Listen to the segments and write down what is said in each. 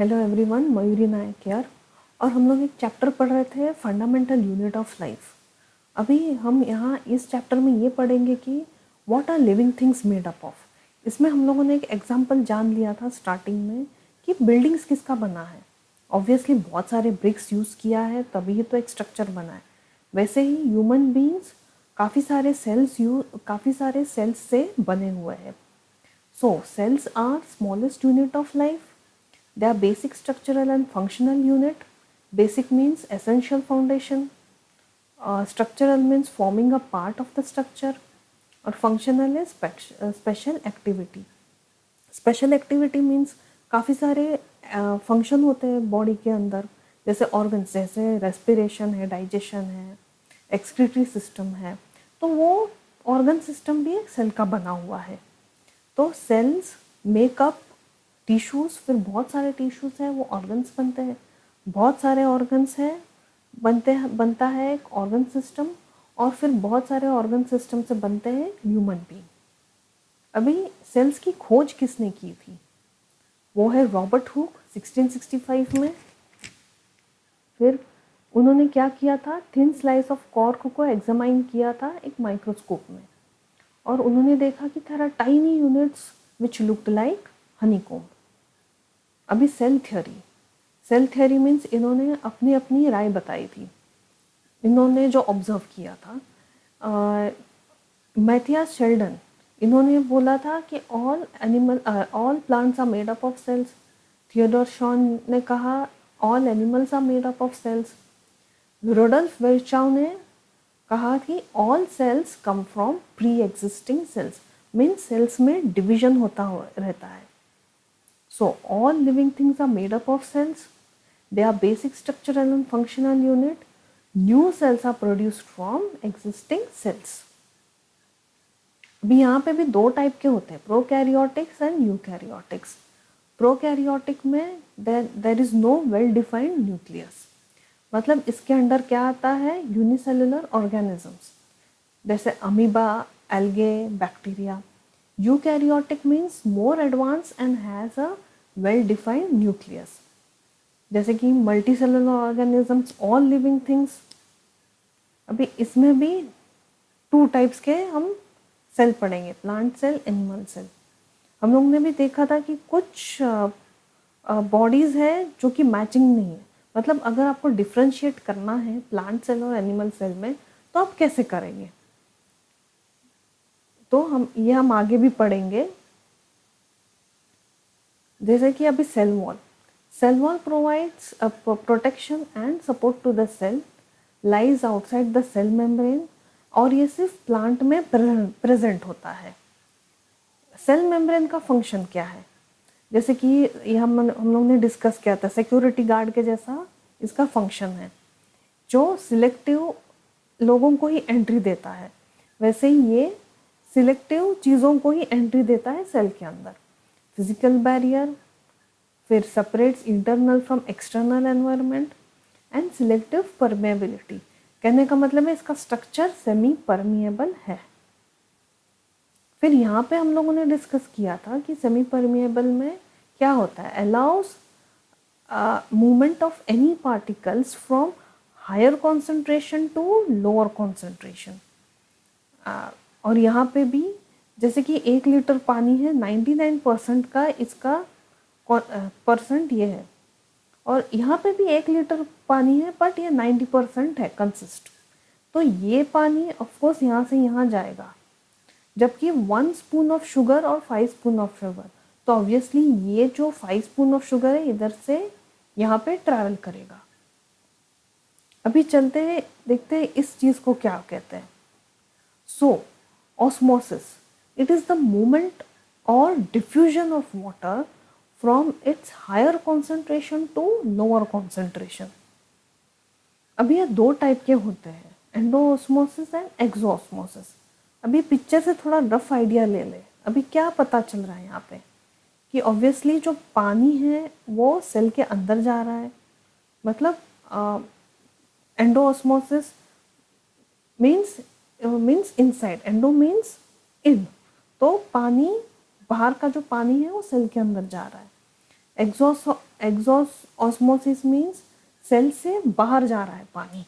Hello everyone, Mayuri नायक यार। और हम लोग एक चैप्टर पढ़ रहे थे, फंडामेंटल यूनिट ऑफ लाइफ। अभी हम यहाँ इस चैप्टर में ये पढ़ेंगे कि what are living things made up of. इसमें हम लोगों ने एक एग्जांपल जान लिया था स्टार्टिंग में कि बिल्डिंग्स किसका बना है। ऑब्वियसली बहुत सारे ब्रिक्स यूज़ किया है तभी तो एक स्ट्रक्चर बना है। वैसे ही ह्यूमन बींग्स काफ़ी सारे सेल्स से बने हुए हैं। So, cells are smallest unit of life. They are basic structural and functional unit. Basic means essential foundation. Structural means forming a part of the structure. और functional is special activity. Special activity means काफ़ी सारे function होते हैं body के अंदर, जैसे organs, जैसे respiration है, डाइजेशन है, एक्सक्रीटरी सिस्टम है। तो वो ऑर्गन सिस्टम भी एक सेल का बना हुआ है। तो सेल्स मेकअप टिश्यूज़, फिर बहुत सारे टिश्यूज़ हैं वो ऑर्गन्स बनते हैं, बहुत सारे ऑर्गन्स हैं बनता है एक ऑर्गन सिस्टम, और फिर बहुत सारे ऑर्गन सिस्टम से बनते हैं ह्यूमन बीइंग। अभी सेल्स की खोज किसने की थी? वो है रॉबर्ट हुक 1665 में। फिर उन्होंने क्या किया था, थिन स्लाइस ऑफ कॉर्क को एग्जामाइन किया था एक माइक्रोस्कोप में, और उन्होंने देखा कि there are tiny units which looked like honeycomb। अभी सेल थ्योरी मीन्स इन्होंने अपनी अपनी राय बताई थी। इन्होंने जो ऑब्जर्व किया था, मैथियास शेल्डन, इन्होंने बोला था कि all plants are made up of cells. Theodor Schwann ने कहा all animals are made up of cells. Rudolf Virchow ने कहा कि all cells come from pre existing cells, means cells में डिवीजन होता रहता है। So all living things are made up of cells, they are basic structural and functional unit, new cells are produced from existing cells. अभी यहाँ पे भी दो type के होते हैं, प्रोकैरियोटिक्स एंड यूकैरियोटिक्स। प्रोकैरियोटिक में there is no well defined nucleus, मतलब इसके अंदर क्या आता है, यूनिसेलुलर ऑर्गेनिजम्स जैसे amoeba, algae, bacteria. Eukaryotic means more advance and has a well defined nucleus, जैसे कि multi cellular organisms, all living things. अभी इसमें भी टू टाइप्स के हम सेल पढ़ेंगे, प्लांट सेल, एनिमल सेल। हम लोग ने भी देखा था कि कुछ बॉडीज़ है जो कि मैचिंग नहीं है, मतलब अगर आपको डिफ्रेंशिएट करना है प्लांट सेल और एनिमल सेल में तो आप कैसे करेंगे, तो हम आगे भी पढ़ेंगे। जैसे कि अभी cell wall provides protection and support to the cell, lies outside the cell membrane, और ये सिर्फ प्लांट में प्रेजेंट होता है। सेल मेम्ब्रेन का फंक्शन क्या है, जैसे कि ये हम लोग ने डिस्कस किया था, सिक्योरिटी गार्ड के जैसा इसका फंक्शन है, जो सिलेक्टिव लोगों को ही एंट्री देता है, वैसे ही ये सिलेक्टिव चीज़ों को ही एंट्री देता है सेल के अंदर। फिजिकल बैरियर, फिर separates internal from external environment, and selective permeability. कहने का मतलब है इसका स्ट्रक्चर सेमी परमिएबल है। फिर यहाँ पे हम लोगों ने डिस्कस किया था कि सेमी परमिएबल में क्या होता है, allows movement of any particles from higher concentration to lower concentration. और यहाँ पे भी जैसे कि 1 लीटर पानी है, 99% का इसका परसेंट ये है, और यहाँ पे भी 1 लीटर पानी है बट ये 90% है कंसिस्ट। तो ये पानी ऑफकोर्स यहाँ से यहाँ जाएगा, जबकि 1 स्पून ऑफ शुगर और 5 स्पून ऑफ शुगर, तो ऑब्वियसली ये जो 5 स्पून ऑफ शुगर है इधर से यहाँ पे ट्रैवल करेगा। अभी चलते हैं, देखते हैं इस चीज़ को क्या कहते हैं। So osmosis, it is the movement और diffusion of water from its higher concentration to lower concentration. अभी ये दो टाइप के होते हैं, एंडोऑस्मोसिस एंड एक्सोऑस्मोसिस। अभी पिक्चर से थोड़ा रफ आइडिया ले ले। अभी क्या पता चल रहा है यहाँ पे कि ऑब्वियसली जो पानी है वो सेल के अंदर जा रहा है, मतलब endosmosis means inside, endo means in, तो पानी बाहर का जो पानी है वो सेल के अंदर जा रहा है, एग्जॉस ऑस्मोसिस मीन्स सेल से बाहर जा रहा है पानी।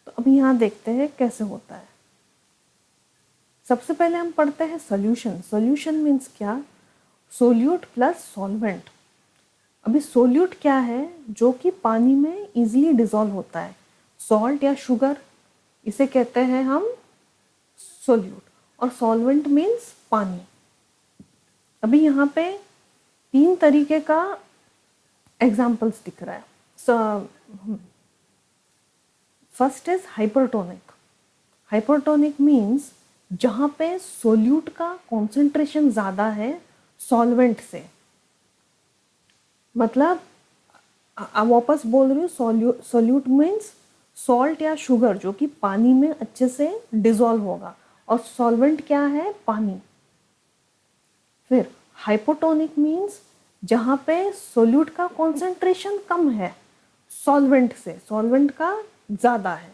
तो अभी यहाँ देखते हैं कैसे होता है। सबसे पहले हम पढ़ते हैं सोल्यूशन। सोल्यूशन मीन्स क्या? Solute plus solvent. अभी सोल्यूट क्या है? जो कि पानी में इजीली डिसॉल्व होता है। सॉल्ट या शुगर, इसे कहते हैं हम सोल्यूट। और सॉल्वेंट मीन्स पानी। अभी यहाँ पे 3 तरीके का एग्जाम्पल्स दिख रहा है। First is hypertonic. Hypertonic means जहाँ पे सोल्यूट का कॉन्सेंट्रेशन ज़्यादा है सॉल्वेंट से। मतलब वापस बोल रही हूँ, सोल्यूट मीन्स सॉल्ट या शुगर जो कि पानी में अच्छे से डिसॉल्व होगा, और सॉल्वेंट क्या है? पानी। फिर हाइपोटोनिक मीन्स जहाँ पे सोल्यूट का कॉन्सेंट्रेशन कम है सॉल्वेंट से, सॉल्वेंट का ज़्यादा है।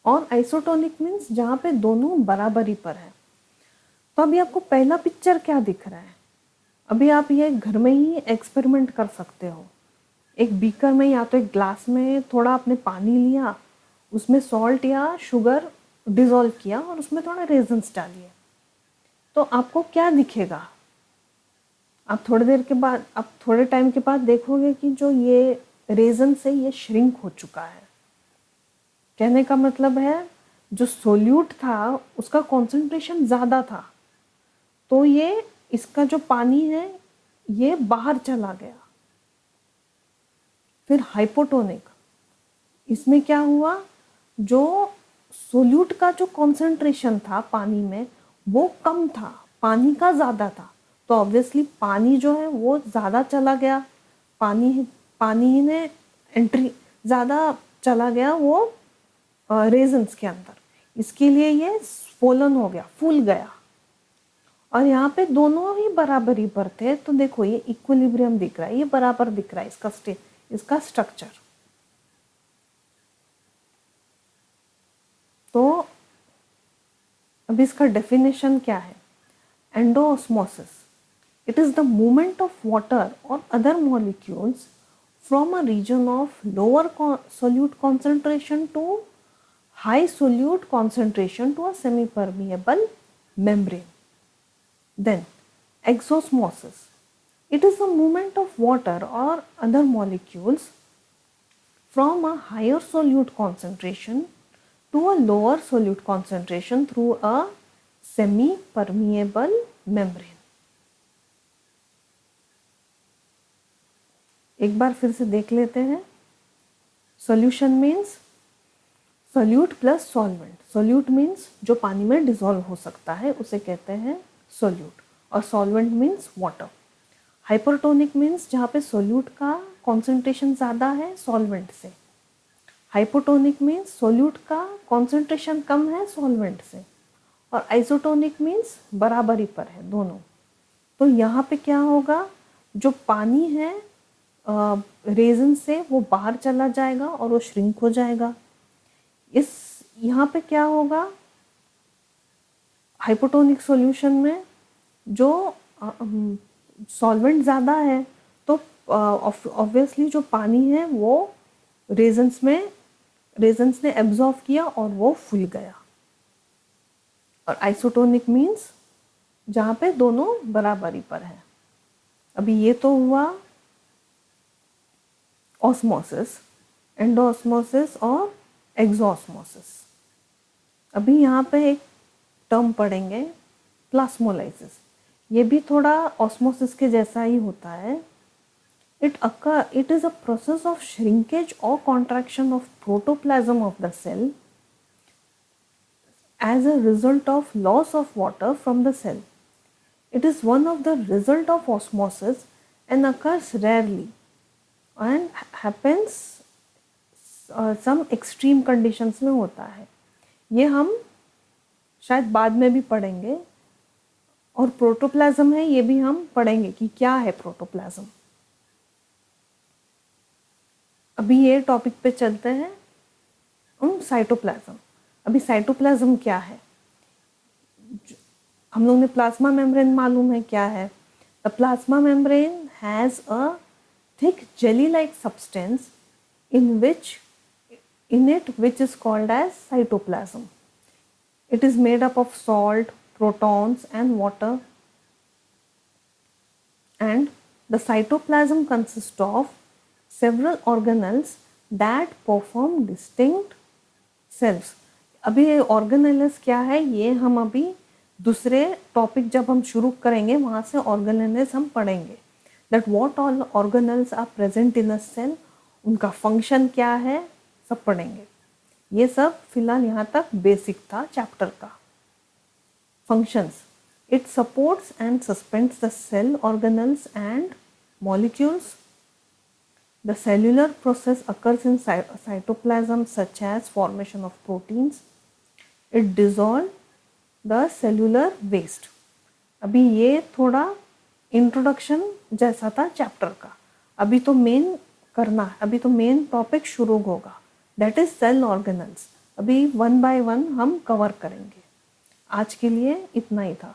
और आइसोटोनिक मीन्स जहाँ पे दोनों बराबरी पर है। तो अभी आपको पहला पिक्चर क्या दिख रहा है? अभी आप ये घर में ही एक्सपेरिमेंट कर सकते हो। एक बीकर में या तो एक ग्लास में थोड़ा आपने पानी लिया, उसमें सॉल्ट या शुगर डिसॉल्व किया और उसमें थोड़ा रेजन्स डालिए, तो आपको क्या दिखेगा? आप थोड़े टाइम के बाद देखोगे कि जो ये रेजन से ये श्रिंक हो चुका है। कहने का मतलब है जो सोल्यूट था उसका कॉन्सेंट्रेशन ज़्यादा था, तो ये इसका जो पानी है ये बाहर चला गया। फिर हाइपोटोनिक, इसमें क्या हुआ? जो सोल्यूट का जो कॉन्सेंट्रेशन था पानी में वो कम था, पानी का ज़्यादा था, तो ऑब्वियसली पानी जो है वो ज़्यादा चला गया। पानी ने एंट्री ज़्यादा चला गया वो रेजन्स के अंदर, इसके लिए ये स्वोलन हो गया, फूल गया। और यहाँ पे दोनों ही बराबरी पर थे, तो देखो ये इक्विलिब्रियम दिख रहा है, ये बराबर दिख रहा है इसका स्ट्रक्चर। तो अब इसका डेफिनेशन क्या है? Endosmosis, it is the movement of water or other molecules from a region of lower solute concentration to high solute concentration to a semi-permeable membrane. Then exosmosis, it is the movement of water or other molecules from a higher solute concentration to a lower solute concentration through a semi-permeable membrane. एक बार फिर से देख लेते हैं। Solution means solute plus solvent. Solute means जो पानी में dissolve हो सकता है उसे कहते हैं सोल्यूट, और solvent means water. Hypertonic means जहाँ पे सोल्यूट का कॉन्सेंट्रेशन ज़्यादा है सॉल्वेंट से। हाइपोटोनिक मीन्स सोल्यूट का कॉन्सेंट्रेशन कम है सॉल्वेंट से। और आइसोटोनिक मीन्स बराबरी पर है दोनों। तो यहाँ पे क्या होगा? जो पानी है रेजन से वो बाहर चला जाएगा और वो श्रिंक हो जाएगा। यहाँ पे क्या होगा? हाइपोटोनिक सॉल्यूशन में जो सॉल्वेंट ज़्यादा है तो ऑब्वियसली जो पानी है वो रेजन्स ने एब्जॉर्ब किया और वो फूल गया। और आइसोटोनिक मीन्स जहाँ पे दोनों बराबरी पर है। अभी ये तो हुआ ऑस्मोसिस, एंडोऑस्मोसिस और एक्सोऑस्मोसिस। अभी यहाँ पे एक टर्म पढ़ेंगे प्लास्मोलाइसिस। ये भी थोड़ा ऑस्मोसिस के जैसा ही होता है। It is a process of shrinkage or contraction of protoplasm of the cell as a result of loss of water from the cell. It is one of the result of osmosis and occurs rarely and happens some extreme conditions में होता है। ये हम शायद बाद में भी पढ़ेंगे। और प्रोटोप्लाज्म है, ये भी हम पढ़ेंगे कि क्या है प्रोटोप्लाज्म। अभी ये टॉपिक पे चलते हैं साइटोप्लाज्म। अभी साइटोप्लाज्म क्या है? हम लोग ने प्लाज्मा मेम्ब्रेन मालूम है क्या है। The plasma membrane has a thick jelly-like substance in it which is called as cytoplasm. It is made up of salt, protons and water, and the cytoplasm consists of several organelles that perform distinct cells. अभी ये organelles क्या है ये हम अभी दूसरे topic जब हम शुरू करेंगे वहाँ से ऑर्गेनेल्स हम पढ़ेंगे. That what all organelles are present in a cell, उनका फंक्शन क्या है, सब पढ़ेंगे. ये सब फिलहाल यहाँ तक बेसिक था चैप्टर का. Functions. It supports and suspends the cell organelles and molecules. The cellular process occurs in cytoplasm such as formation of proteins. It dissolves the cellular waste. अभी ये थोड़ा इंट्रोडक्शन जैसा था चैप्टर का. अभी तो मेन करना है, अभी तो मेन टॉपिक शुरू होगा, दैट इज सेल ऑर्गेनल्स. अभी वन बाय वन हम कवर करेंगे. आज के लिए इतना ही था.